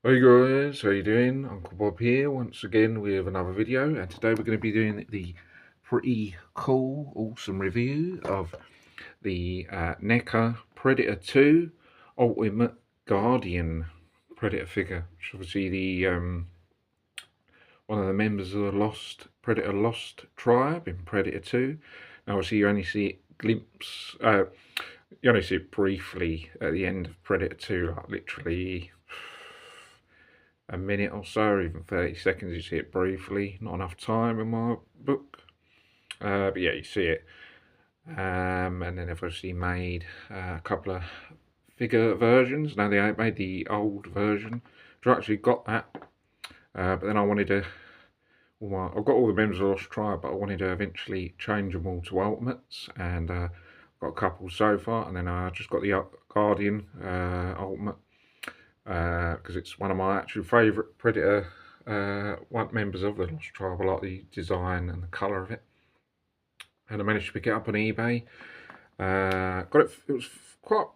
Hey guys, how you doing? Uncle Bob here once again with another video, and today we're going to be doing the pretty cool, awesome review of the NECA Predator 2 Ultimate Guardian Predator figure, which is obviously the one of the members of the Predator Lost tribe in Predator 2. Now obviously you only see it you only see it briefly at the end of Predator 2, like literally a minute or so, or even 30 seconds. You see it briefly, not enough time in my book, but yeah, you see it. And then they've obviously made a couple of figure versions. Now they made the old version, which I actually got that, but then I wanted to, well, I've got all the members of the Lost Tribe, but I wanted to eventually change them all to Ultimates, and got a couple so far, and then I just got the Guardian Ultimate, because it's one of my actual favourite Predator members of the Lost Tribe. I like the design and the colour of it, and I managed to pick it up on eBay. Got it. It was quite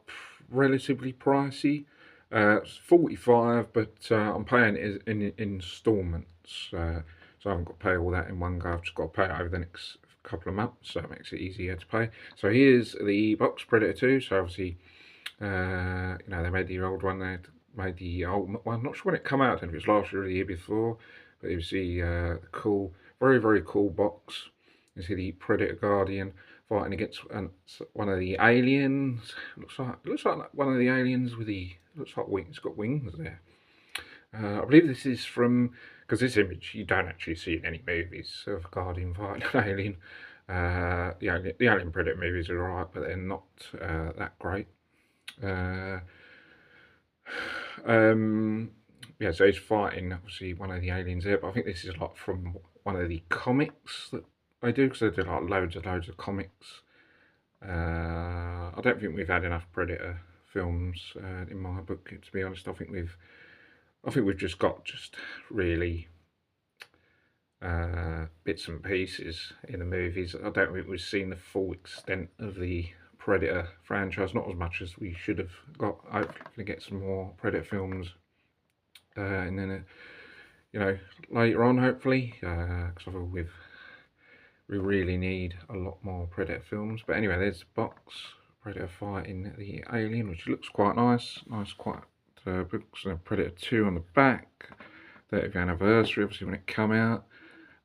relatively pricey. It's 45, but I'm paying it in instalments, so I haven't got to pay all that in one go. I've just got to pay it over the next couple of months, so it makes it easier to pay. So here's the box Predator 2. So obviously, you know, they made the old one. They made the Ultimate one. I'm not sure when it came out, and if it was last year or the year before, but it was the cool, very cool box. You see the Predator Guardian fighting against one of the aliens. Looks like one of the aliens with the, looks like wings. It's got wings there. I believe this is from, because this image you don't actually see in any movies of Guardian fighting an alien. The Alien Predator movies are alright, but they're not that great. Yeah, so he's fighting obviously one of the aliens there, but I think this is like from one of the comics that they do, because they do like loads of comics. I don't think we've had enough Predator films in my book, to be honest. I think we've just got really bits and pieces in the movies. I don't think we've seen the full extent of the Predator franchise, not as much as we should have got. Hopefully get some more Predator films, and then you know, later on, hopefully, because we really need a lot more Predator films. But anyway, there's the box, Predator fighting the alien, which looks quite nice, quite books. Predator 2 on the back, 30th anniversary, obviously when it came out.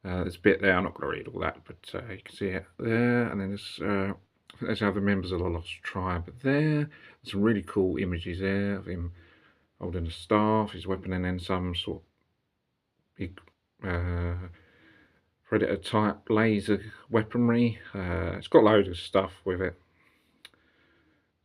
There's a bit there, I'm not going to read all that, but you can see it there. And then there's I think there's other members of the Lost Tribe there. There's some really cool images there of him holding a staff, his weapon, and then some sort of big Predator type laser weaponry. It's got loads of stuff with it.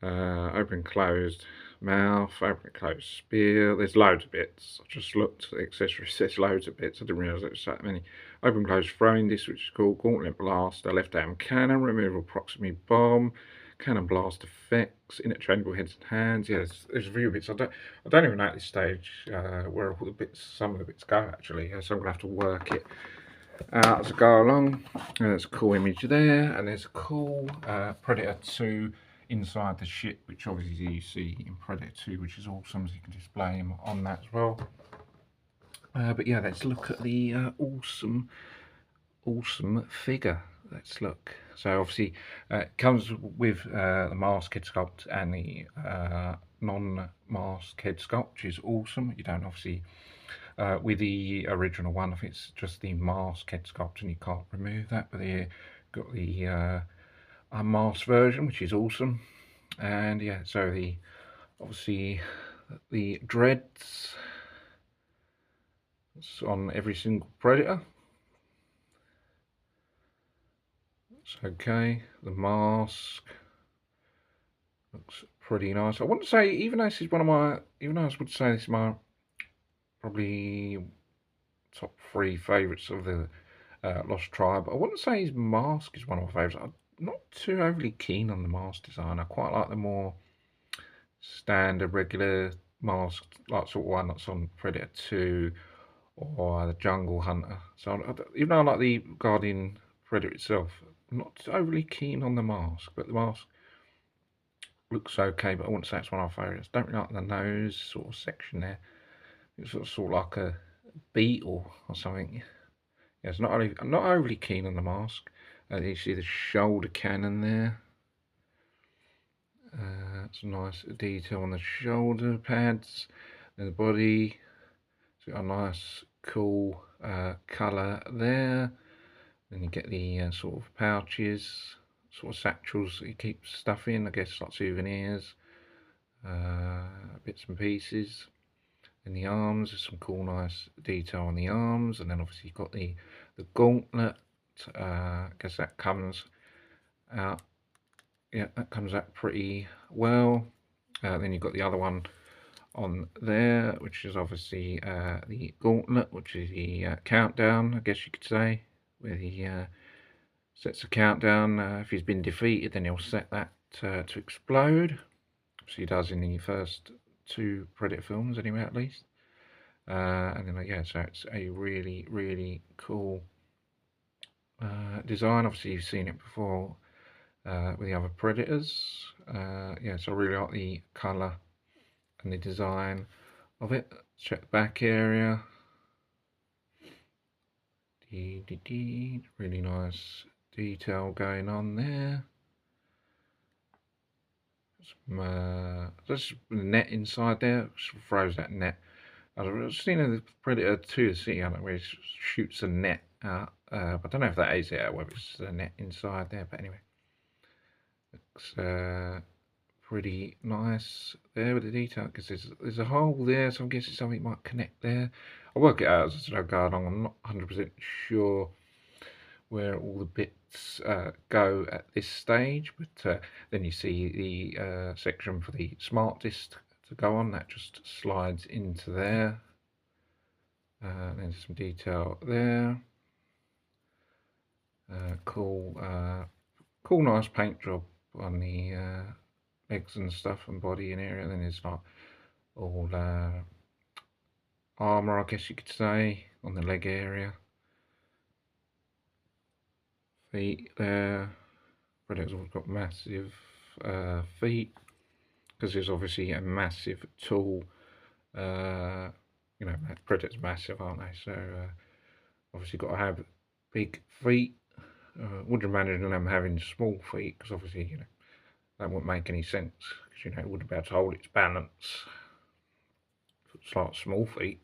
Open closed mouth, open closed spear. There's loads of bits. I just looked at the accessories. There's loads of bits. I didn't realise there was so many. Open closed throwing disc, which is called Gauntlet Blaster, left arm cannon, removable proximity bomb, cannon blast effects, interchangeable heads and hands. Yeah, there's a few bits. I don't even know at this stage where all the bits, some of the bits go actually. So I'm gonna have to work it out as I go along. There's a cool image there, and there's a cool Predator 2 inside the ship, which obviously you see in Predator 2, which is awesome, so you can display him on that as well. But yeah, let's look at the awesome figure. Let's look. So obviously it comes with the mask head sculpt and the non-mask head sculpt, which is awesome. You don't obviously with the original one, if it's just the mask head sculpt, and you can't remove that, but they got the unmasked version, which is awesome. And yeah, so obviously the dreads, it's on every single Predator. It's okay. The mask looks pretty nice. I wouldn't say, even though this is one of my, even though I would say this is my probably top 3 favourites of the Lost Tribe, I wouldn't say his mask is one of my favourites. I'm not too overly keen on the mask design. I quite like the more standard, regular mask, like sort of one that's on Predator 2 or the Jungle Hunter. So even though I like the Guardian Predator itself, I'm not overly keen on the mask, but the mask looks okay, but I wouldn't say it's one of my favourites. Don't really like the nose sort of section there. It's sort of like a beetle or something. Yeah, it's not only, I'm not overly keen on the mask. You see the shoulder cannon there. It's a nice detail on the shoulder pads. And the body. It's got a nice, cool colour there. Then you get the sort of pouches, sort of satchels that you keep stuff in, I guess like souvenirs, bits and pieces. In the arms, there's some cool, nice detail on the arms, and then obviously you've got the gauntlet. I guess that comes out. Yeah, that comes out pretty well. Then you've got the other one on there, which is obviously the gauntlet, which is the countdown, I guess you could say, where he sets a countdown. If he's been defeated, then he'll set that to explode. So he does in the first 2 Predator films, anyway, at least. And then, yeah, so it's a really, really cool design. Obviously, you've seen it before with the other Predators. Yeah, so I really like the colour and the design of it. Let's check the back area. Really nice detail going on there. There's a net inside there, which throws that net. I've seen the Predator 2 City Hunter where it shoots a net out, but I don't know if that is it or whether it's a net inside there, but anyway. Looks pretty nice there with the detail, because there's a hole there, so I'm guessing something might connect there. I'll work it out as I go along. I'm not 100% sure where all the bits go at this stage, but then you see the section for the smart disc to go on, that just slides into there. There's some detail there. Cool, nice paint job on the legs and stuff and body and area. Then there's like all armour, I guess you could say, on the leg area. Feet there. Predator's all got massive feet, because there's obviously a massive tool. You know, Predator's massive, aren't they? So obviously got to have big feet. Wouldn't imagine them having small feet, because obviously, you know, that wouldn't make any sense, because, you know, it wouldn't be able to hold its balance. It's like small feet.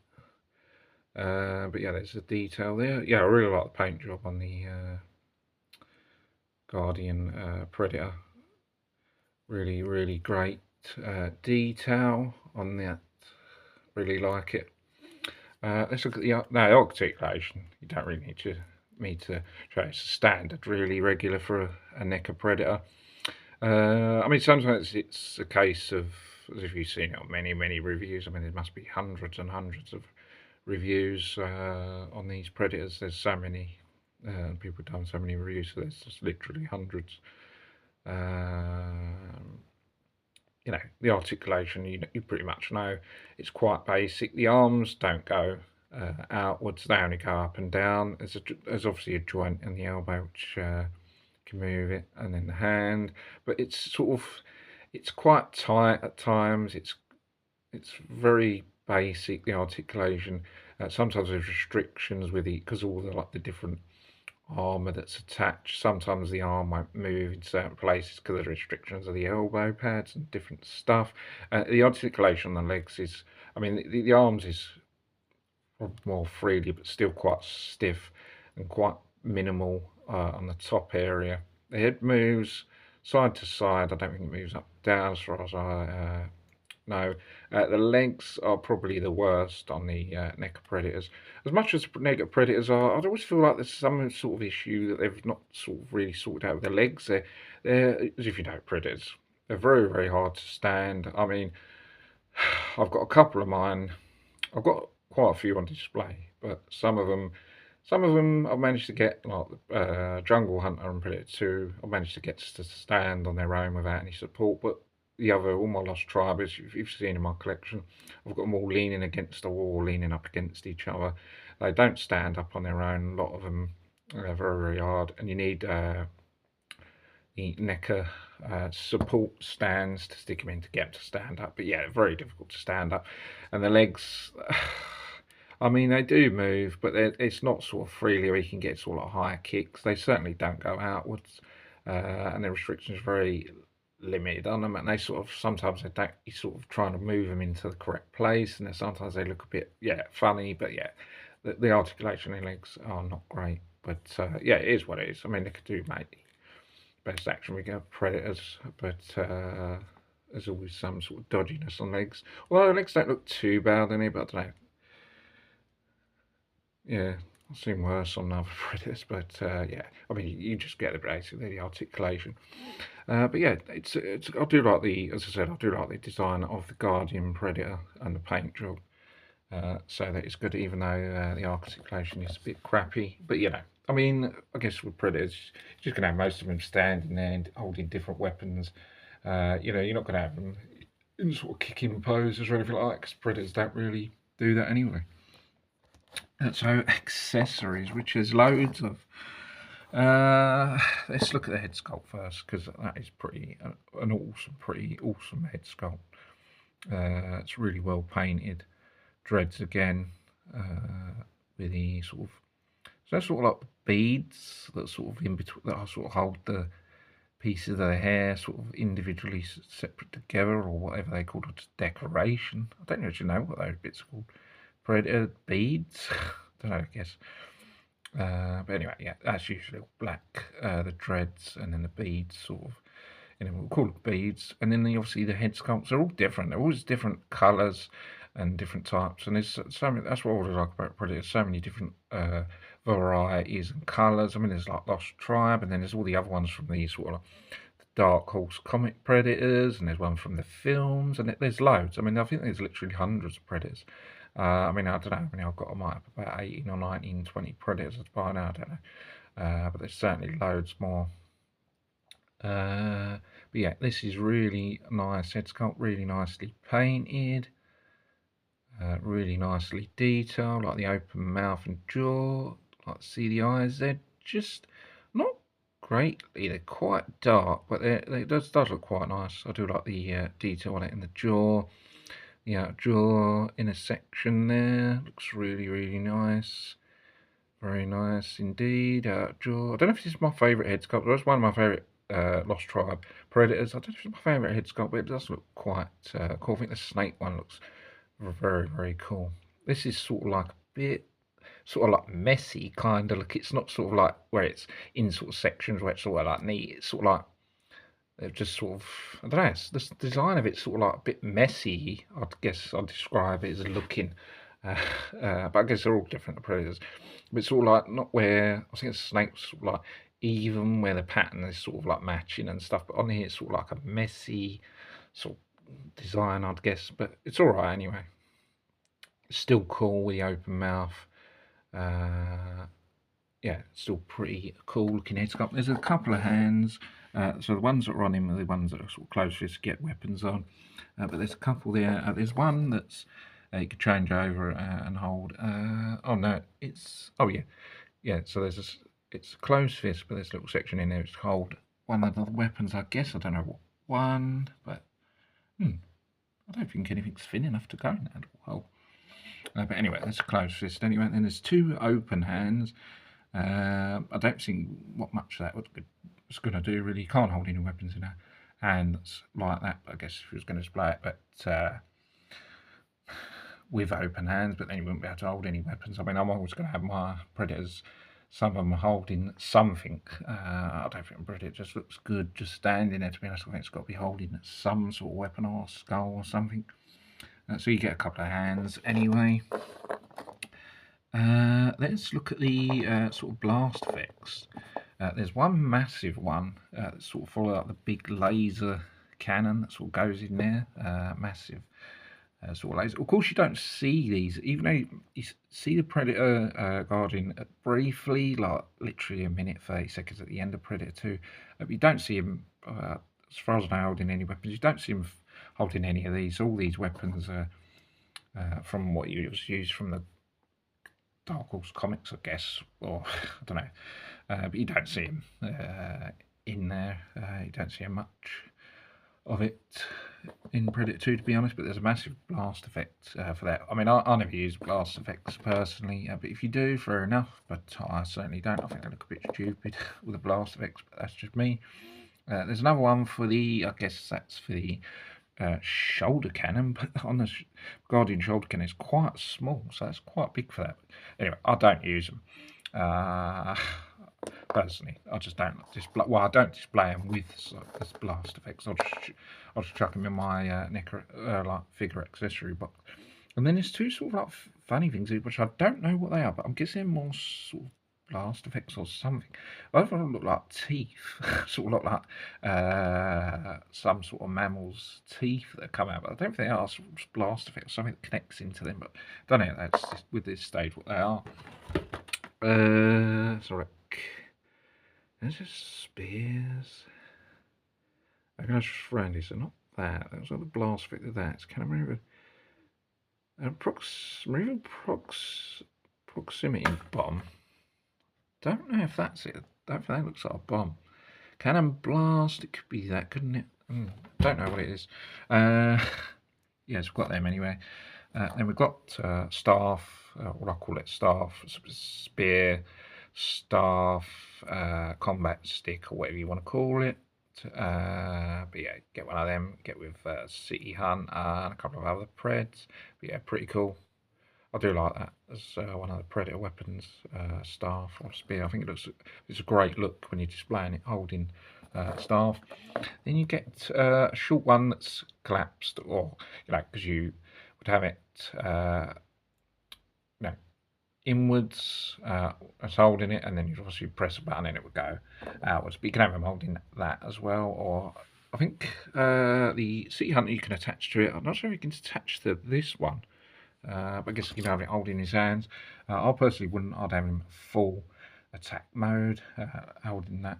But yeah, there's a detail there. Yeah, I really like the paint job on the Guardian Predator. Really, really great detail on that. Really like it. Let's look at the articulation. You don't really need me to show. It's standard, really regular for a NECA Predator. I mean, sometimes it's a case of, as if you've seen it on many reviews. I mean, there must be hundreds and hundreds of reviews on these Predators. There's so many people have done so many reviews, so there's just literally hundreds. You know, the articulation, you pretty much know it's quite basic. The arms don't go outwards, they only go up and down. There's obviously a joint in the elbow which can move it, and then the hand, but it's quite tight at times. It's very basic, the articulation. Sometimes there's restrictions with it because all the different armour that's attached. Sometimes the arm won't move in certain places because there's restrictions of the elbow pads and different stuff. The articulation on the legs is, I mean, the arms is more freely, but still quite stiff and quite minimal on the top area. The head moves side to side. I don't think it moves up down as far as I know. The legs are probably the worst on the NECA Predators. As much as NECA Predators are, I always feel like there's some sort of issue that they've not sort of really sorted out with the legs. They're, as if you know, Predators, they're very hard to stand. I mean, I've got a couple of mine. I've got quite a few on display, but some of them I've managed to get, like Jungle Hunter and Predator 2, I've managed to get to stand on their own without any support. But the other, all my Lost Tribers, you've seen in my collection, I've got them all leaning against the wall, leaning up against each other. They don't stand up on their own. A lot of them are very hard, and you need the NECA support stands to stick him in to get him to stand up. But yeah, very difficult to stand up. And the legs, I mean, they do move, but it's not sort of freely where you can get sort of higher kicks. They certainly don't go outwards, and the restrictions are very limited on them. And they sort of sometimes they don't. You sort of trying to move them into the correct place, and then sometimes they look a bit funny. But yeah, the articulation in legs are not great. But yeah, it is what it is. I mean, they could do maybe best action figure predators, but there's always some sort of dodginess on legs. Well, legs don't look too bad in it, but I don't know. Yeah, I've seen worse on other predators, but yeah, I mean, you just get basically the articulation. But yeah, it's I do like as I said, I do like the design of the Guardian Predator and the paint job. So that it's good, even though the articulation is a bit crappy. But you know, I mean, I guess with predators, you're just gonna have most of them standing there and holding different weapons. You know, you're not gonna have them in sort of kicking poses or anything like that, because predators don't really do that anyway. So accessories, which there's loads of. Let's look at the head sculpt first, because that is pretty pretty awesome head sculpt. It's really well painted. Dreads again, with the sort of, so that's sort of like beads that sort of in between, that sort of hold the pieces of the hair sort of individually separate together, or whatever they call it, decoration. I don't actually know what those bits are called. Predator beads. I don't know, I guess. But anyway, yeah, that's usually black, the dreads, and then the beads sort of, you know, we'll call it beads. And then obviously the head sculpts are all different. They're always different colours and different types, and there's so many. That's what I always like about Predator. So many different varieties and colours. I mean, there's like Lost Tribe, and then there's all the other ones from these sort of like the Dark Horse comic Predators, and there's one from the films, and there's loads. I mean, I think there's literally hundreds of Predators. I mean, I don't know. I mean, I've got, I might have about 18 or 19, 20 Predators by now. I don't know, but there's certainly loads more. But yeah, this is really nice head sculpt, really nicely painted. Really nicely detailed, like the open mouth and jaw. Like see the eyes, they're just not greatly, they're quite dark, but it does look quite nice. I do like the detail on it in the jaw. The jaw inner section there looks really nice. Very nice indeed. Jaw. I don't know if this is my favourite head sculpt. It was one of my favourite Lost Tribe Predators. I don't know if it's my favourite head sculpt, but it does look quite cool. I think the snake one looks very cool. This is sort of like a bit, sort of like messy kind of look. It's not sort of like where it's in sort of sections where it's sort of like neat. It's sort of like they've just sort of, I don't know, the design of it's sort of like a bit messy. I guess I'd describe it as looking. But I guess they're all different predators. But it's sort of like not where I think it's snakes sort of like even where the pattern is sort of like matching and stuff. But on here it's sort of like a messy sort of design, I'd guess, but it's all right anyway. It's still cool with the open mouth. Yeah, still pretty cool looking head sculpt. There's a couple of hands. So the ones that are on him are the ones that are sort of closest to get weapons on. But there's a couple there. There's one that's you could change over and hold. Oh no, it's, oh yeah. So there's it's a closed fist, but there's a little section in there to hold one of the weapons. I guess I don't know what one, but I don't think anything's thin enough to go in that hole. But anyway, that's a closed fist anyway. And then there's two open hands. I don't think what much that was going to do really. You can't hold any weapons in a hand that's like that. But I guess if you was going to display it, but with open hands, but then you wouldn't be able to hold any weapons. I mean, I'm always going to have my predators. Some of them are holding something. I don't think a predator just looks good just standing there. To be honest, I think it's got to be holding some sort of weapon or skull or something. So you get a couple of hands anyway. Let's look at the sort of blast effects. There's one massive one that sort of follows up the big laser cannon that sort of goes in there. Massive sort of laser. Of course, you don't see these, even though you see the Predator Guardian briefly, like literally a minute, 30 seconds at the end of Predator 2. But you don't see him, as far as I know, holding any weapons. You don't see him holding any of these. All these weapons are from what you used from the Dark Horse comics, I guess, or I don't know. But you don't see him in there. You don't see much of it in Predator 2, to be honest, but there's a massive blast effect for that. I mean, I never use blast effects personally, but if you do, fair enough, but I certainly don't. I think they look a bit stupid with the blast effects, but that's just me. There's another one for the, I guess that's for the shoulder cannon, but on the Guardian shoulder cannon, it's quite small, so that's quite big for that. Anyway, I don't use them. Personally, I just don't display. Well, I don't display them with this blast effects. I'll just chuck them in my NECA like figure accessory box. And then there's two sort of like funny things which I don't know what they are, but I'm guessing more sort of blast effects or something. I don't want to look like teeth, sort of look like some sort of mammal's teeth that come out, but I don't think they are sort of blast effects. Something that connects into them, but I don't know. That's just, with this stage what they are. Sorry. There's just spears. I can just find this, not that. That's not the blast effect of that. It's kind of remember proximity bomb. Don't know if that's it. Don't think that looks like a bomb. Cannon blast. It could be that, couldn't it? Don't know what it is. Yes, we've got them anyway. Then we've got staff. What I call it, staff, spear, staff, combat stick, or whatever you want to call it. But yeah, get one of them. Get with City Hunt and a couple of other Preds. But yeah, pretty cool. I do like that as one of the Predator weapons, staff or spear. I think it's a great look when you're displaying it holding staff. Then you get a short one that's collapsed, or because you would have it inwards as holding it, and then you'd obviously press a button and it would go outwards. But you can have them holding that as well, or I think the City Hunter you can attach to it. I'm not sure if you can attach to this one. But I guess you can have it holding in his hands. I personally wouldn't. I'd have him full attack mode, holding that.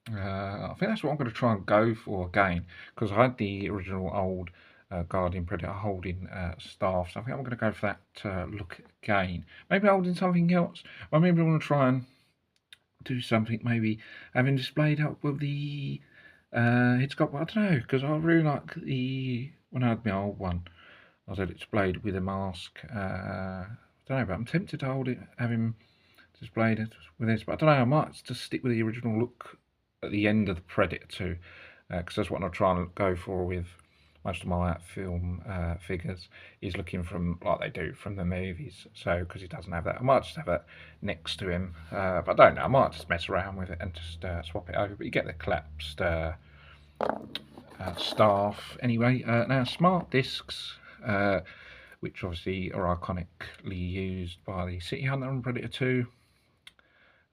I think that's what I'm going to try and go for again, because I had the original old Guardian Predator holding staff, so I think I'm going to go for that look again. Maybe holding something else. Or maybe I want to try and do something, maybe having displayed up with the it's got, I don't know, because I really like when I had my old one, I had it displayed with a mask. I don't know, but I'm tempted to hold it, have him displayed it with this, but I don't know, I might just stick with the original look at the end of the Predator 2, because that's what I'm trying to go for with most of my film figures, is looking from like they do from the movies. So because he doesn't have that, I might just have it next to him, but I don't know, I might just mess around with it and just swap it over. But you get the collapsed staff anyway. Now smart discs, which obviously are iconically used by the City Hunter and Predator 2.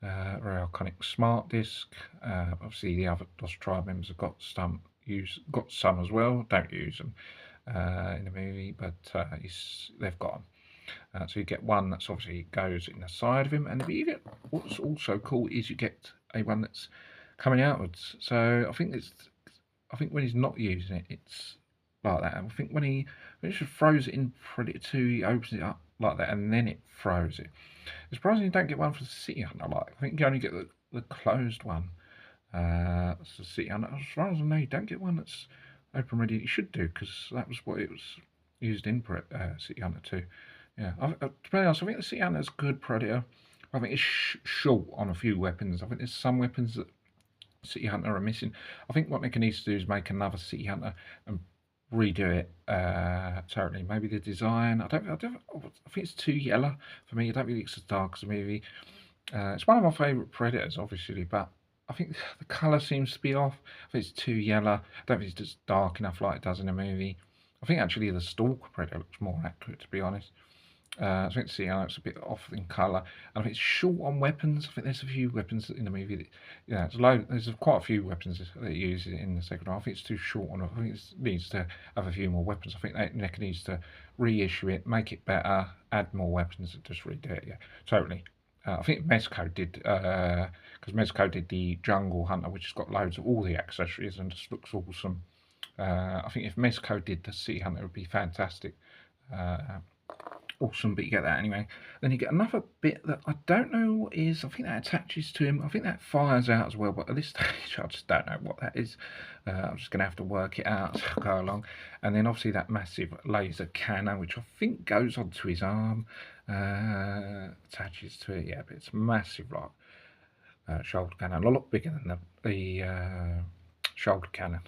Very iconic smart disc. Obviously the other DOS Tribe members have got some as well. Don't use them in the movie, but they've got them. So you get one that's obviously goes in the side of him, and you get, what's also cool is you get a one that's coming outwards. So I think when he's not using it, it's like that. And I think when he just throws it in Predator 2, he opens it up like that, and then it throws it. It's surprising you don't get one for the City Hunter. I think you only get the closed one. That's the City Hunter. As far as I know, you don't get one that's open ready. You should do, because that was what it was used in City Hunter 2. Yeah, to be honest, I think the City Hunter is a good Predator. I think it's short on a few weapons. I think there's some weapons that City Hunter are missing. I think what NECA needs to do is make another City Hunter and redo it totally. Maybe the design, I think it's too yellow for me. I don't think it's as dark as the movie. It's one of my favourite Predators, obviously, but I think the colour seems to be off. I think it's too yellow. I don't think it's just dark enough like it does in the movie. I think actually the Stalker Predator looks more accurate, to be honest. I think it's a bit off in colour. I think it's short on weapons. I think there's a few weapons in the movie that, there's quite a few weapons that use it in the second half. I think it's too short on. I think it needs to have a few more weapons. I think NECA needs to reissue it, make it better, add more weapons, and just redo it. Yeah, totally. I think Mezco did, because Mezco did the Jungle Hunter, which has got loads of all the accessories and just looks awesome. I think if Mezco did the City Hunter, it would be fantastic. awesome, but you get that anyway. Then you get another bit that I don't know what is. I think that attaches to him. I think that fires out as well, but at this stage I just don't know what that is. I'm just going to have to work it out as I go along. And then obviously that massive laser cannon, which I think goes onto his arm, attaches to it. Yeah, but it's massive, like shoulder cannon, a lot bigger than the shoulder cannon.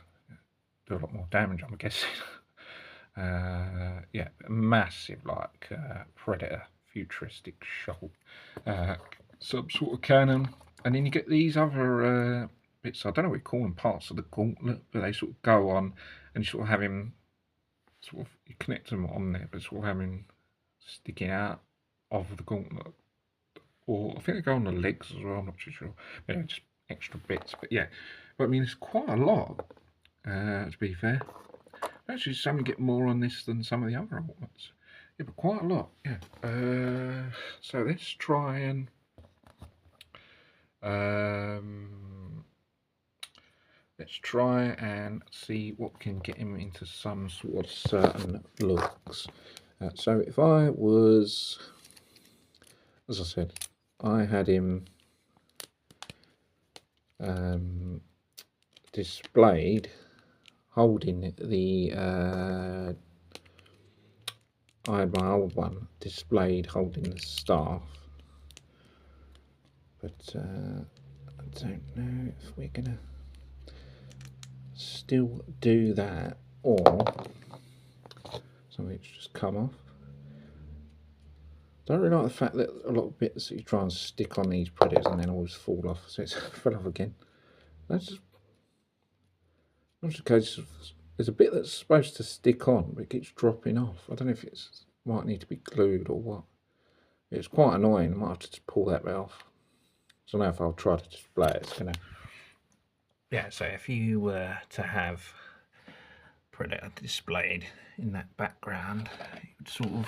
Do a lot more damage, I'm guessing. Yeah, massive, like Predator futuristic some sort of cannon. And then you get these other bits, I don't know what you call them, parts of the gauntlet, but they sort of go on and you sort of have him, sort of, you connect them on there, but sort of have him sticking out of the gauntlet. Or I think they go on the legs as well, I'm not too sure. Maybe just extra bits, but yeah. But I mean, it's quite a lot, to be fair. Actually, some get more on this than some of the other ornaments. Yeah, but quite a lot, yeah. So let's try and see what can get him into some sort of certain looks. So if I was, as I said, I had him displayed holding the I had my old one displayed holding the staff, but I don't know if we're gonna still do that or something's just come off. Don't really like the fact that a lot of bits that you try and stick on these Predators and then always fall off, so it's fell off again. That's just a case of, there's a bit that's supposed to stick on but it keeps dropping off. I don't know if it's might need to be glued or what. It's quite annoying. I might have to just pull that bit off. So now if I'll try to display it, it's gonna, yeah, so if you were to have Predator displayed in that background, you would sort of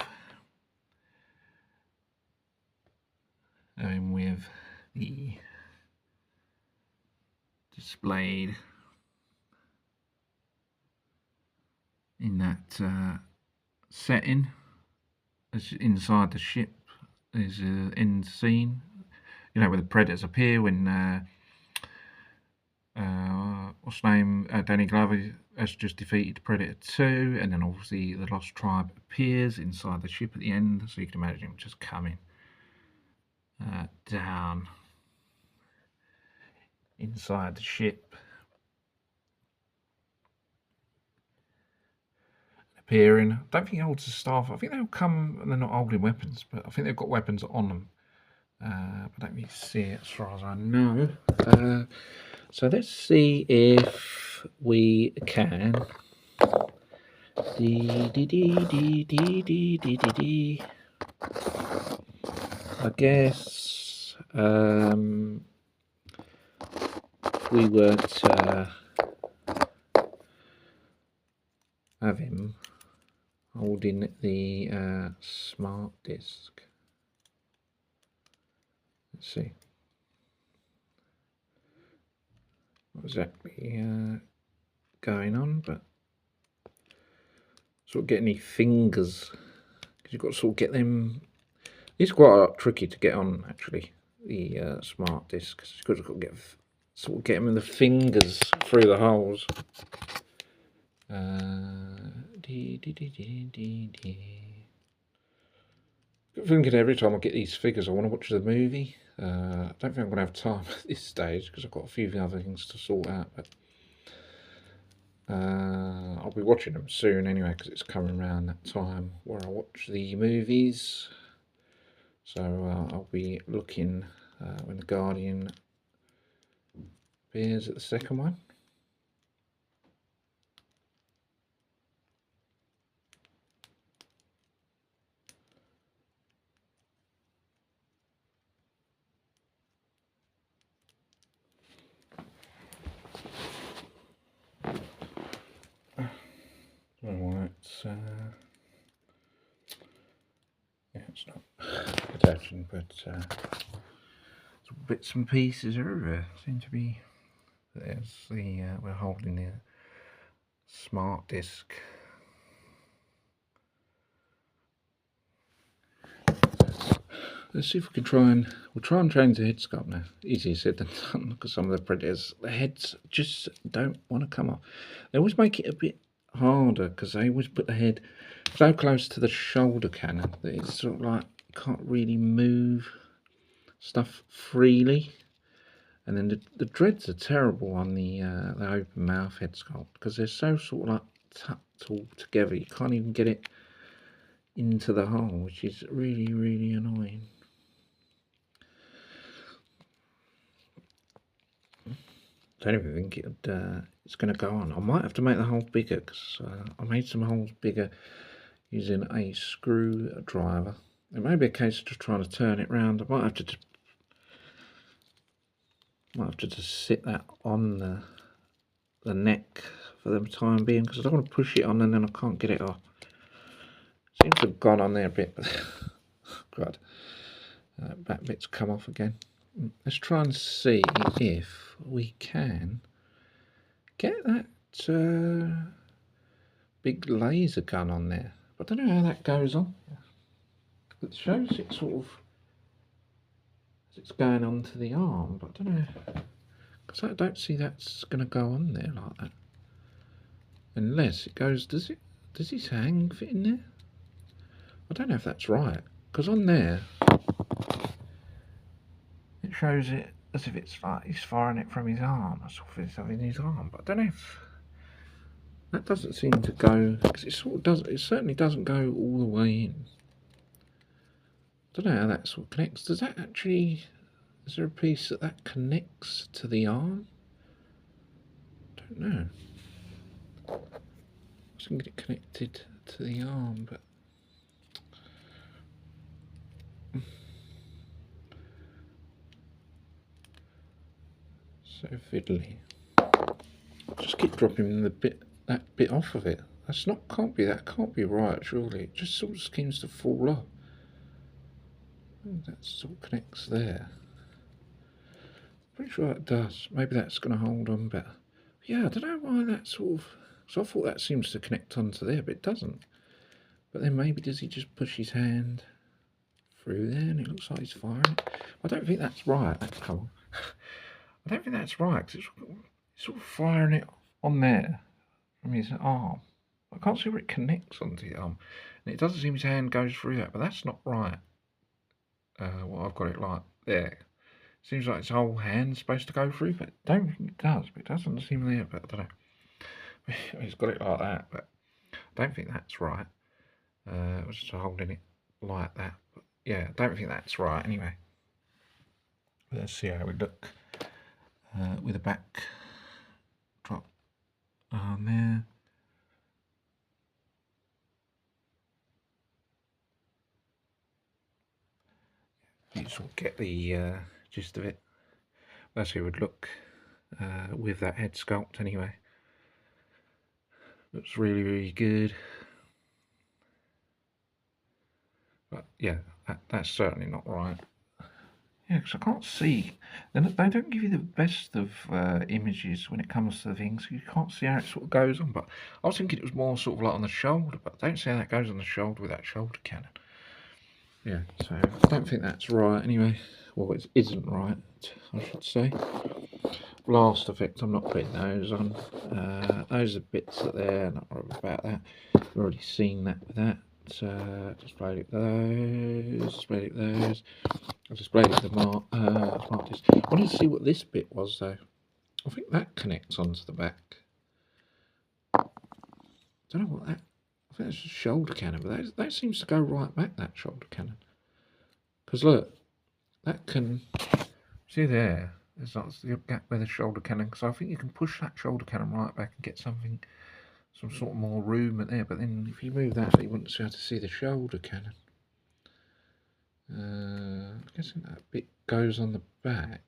going with the displayed in that setting as inside the ship. There's an end scene, you know, where the Predators appear when what's the name, Danny Glover has just defeated Predator 2, and then obviously the Lost Tribe appears inside the ship at the end, so you can imagine him just coming down inside the ship, appearing. I don't think he holds the staff. I think they'll come and they're not holding weapons, but I think they've got weapons on them. But I don't really see it as far as I know. So let's see if we can. I guess if we were to have him holding the smart disc. Let's see what exactly going on, but sort of get any fingers, because you've got to sort of get them. It's quite tricky to get on, actually, the smart disc, because you've got to sort of get them in the fingers through the holes. Thinking every time I get these figures, I want to watch the movie. I don't think I'm going to have time at this stage because I've got a few other things to sort out. But I'll be watching them soon anyway, because it's coming around that time where I watch the movies. So I'll be looking when the Guardian appears at the second one. Alright, yeah, it's not attaching, but bits and pieces everywhere seem to be. There's the we're holding the smart disc. let's see if we can we'll try and change the head sculpt now. Easier said than done, because some of the Predators, the heads just don't want to come off. They always make it a bit harder, because they always put the head so close to the shoulder cannon that it's sort of like you can't really move stuff freely. And then the dreads are terrible on the open mouth head sculpt, because they're so sort of like tucked all together. You can't even get it into the hole, which is really, really annoying. I don't even think it's going to go on. I might have to make the hole bigger, because I made some holes bigger using a screwdriver. It may be a case of just trying to turn it round. I might have to just sit that on the neck for the time being, because I don't want to push it on and then I can't get it off. Seems to have gone on there a bit, but God, back bit's come off again. Let's try and see if we can get that big laser gun on there. But I don't know how that goes on. It shows it sort of as it's going onto the arm, but I don't know, because I don't see that's going to go on there like that. Unless it goes, does his hang fit in there? I don't know if that's right, because on there it shows it as if it's like he's firing it from his arm, or something in his arm. But I don't know if that doesn't seem to go, because it sort of does. It certainly doesn't go all the way in. I don't know how that sort of connects. Does that actually? Is there a piece that connects to the arm? I don't know. I was going to get it connected to the arm, but so fiddly. Just keep dropping that bit off of it. That can't be right, surely. It just sort of seems to fall off. That sort of connects there. Pretty sure it does. Maybe that's going to hold on better. Yeah, I don't know why that sort of. So I thought that seems to connect onto there, but it doesn't. But then maybe does he just push his hand through there and it looks like he's firing it? I don't think that's right. I don't think that's right, because it's sort of firing it on there from his arm. I can't see where it connects onto the arm, and it doesn't seem his hand goes through that, but that's not right. Well, I've got it like there. Seems like his whole hand's supposed to go through, but I don't think it does. But it doesn't seem there, but I don't know. He's got it like that, but I don't think that's right. I was just holding it like that, but yeah, I don't think that's right anyway. Let's see how we look with a back drop on there. You sort of get the gist of it. That's how it would look with that head sculpt anyway. Looks really, really good. But yeah, that's certainly not right. Yeah, because I can't see. They don't give you the best of images when it comes to the things. You can't see how it sort of goes on. But I was thinking it was more sort of like on the shoulder, but I don't see how that goes on the shoulder with that shoulder cannon. Yeah, so I don't think that's right anyway. Well, it isn't right, I should say. Blast effect, I'm not putting those on. Those are bits that they're not worried about that. We've already seen that with that. Displayed it those, displayed it those. I've displayed it the smart disc. I wanted to see what this bit was though. I think that connects onto the back. Don't know what that. I think that's a shoulder cannon, but that seems to go right back, that shoulder cannon. Because look, that can, see there, there's not the gap where the shoulder cannon, because I think you can push that shoulder cannon right back and get some sort of more room in there, but then if you move that, you wouldn't be able to see the shoulder cannon. I'm guessing that bit goes on the back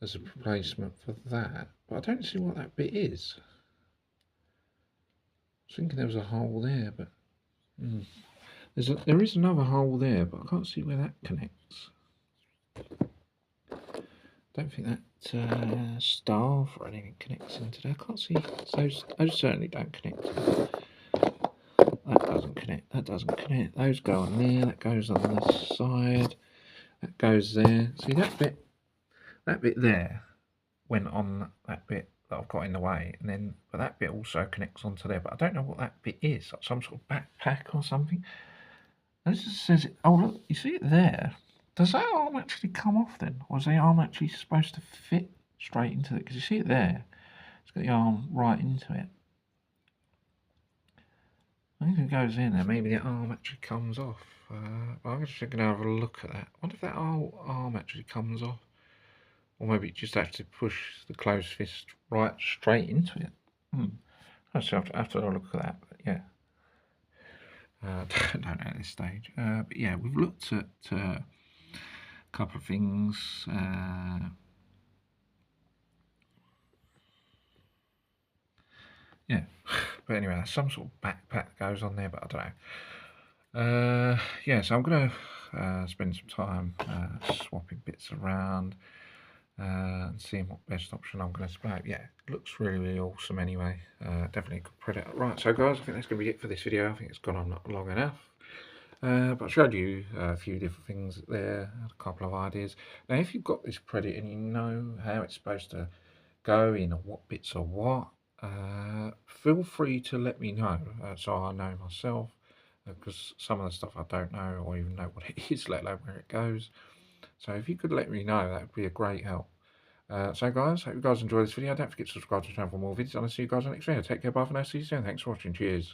as a replacement for that, but I don't see what that bit is. I was thinking there was a hole there, but there is another hole there, but I can't see where that connects. I don't think that staff or anything connects into there. I can't see those certainly don't connect. That doesn't connect, that doesn't connect, those go on there, that goes on the side, that goes there. See that bit there went on that bit that I've got in the way, and then but that bit also connects onto there, but I don't know what that bit is, like some sort of backpack or something. And this just says it. Oh look, you see it there? Does that arm actually come off then, or is the arm actually supposed to fit straight into it? Because you see it there, it's got the arm right into it. I think it goes in there, maybe the arm actually comes off. But I'm just going to have a look at that. I wonder if that arm actually comes off. Or maybe it just has to push the closed fist right straight into it. I have to have a look at that, but yeah. Don't know at this stage. But yeah, we've looked at a couple of things. Yeah, but anyway, there's some sort of backpack that goes on there, but I don't know. Yeah, so I'm going to spend some time swapping bits around and seeing what best option I'm going to display. Yeah, it looks really, really awesome anyway. Definitely a good product. Right, so guys, I think that's going to be it for this video. I think it's gone on not long enough. But I showed you a few different things there, a couple of ideas. Now, if you've got this Predator and you know how it's supposed to go in, or what bits are what, feel free to let me know so I know myself, because some of the stuff I don't know or even know what it is, let alone where it goes. So if you could let me know, that would be a great help. So guys, hope you guys enjoy this video. Don't forget to subscribe to the channel for more videos, and I'll see you guys in the next video. Take care, bye for now, see you soon. Thanks for watching, cheers.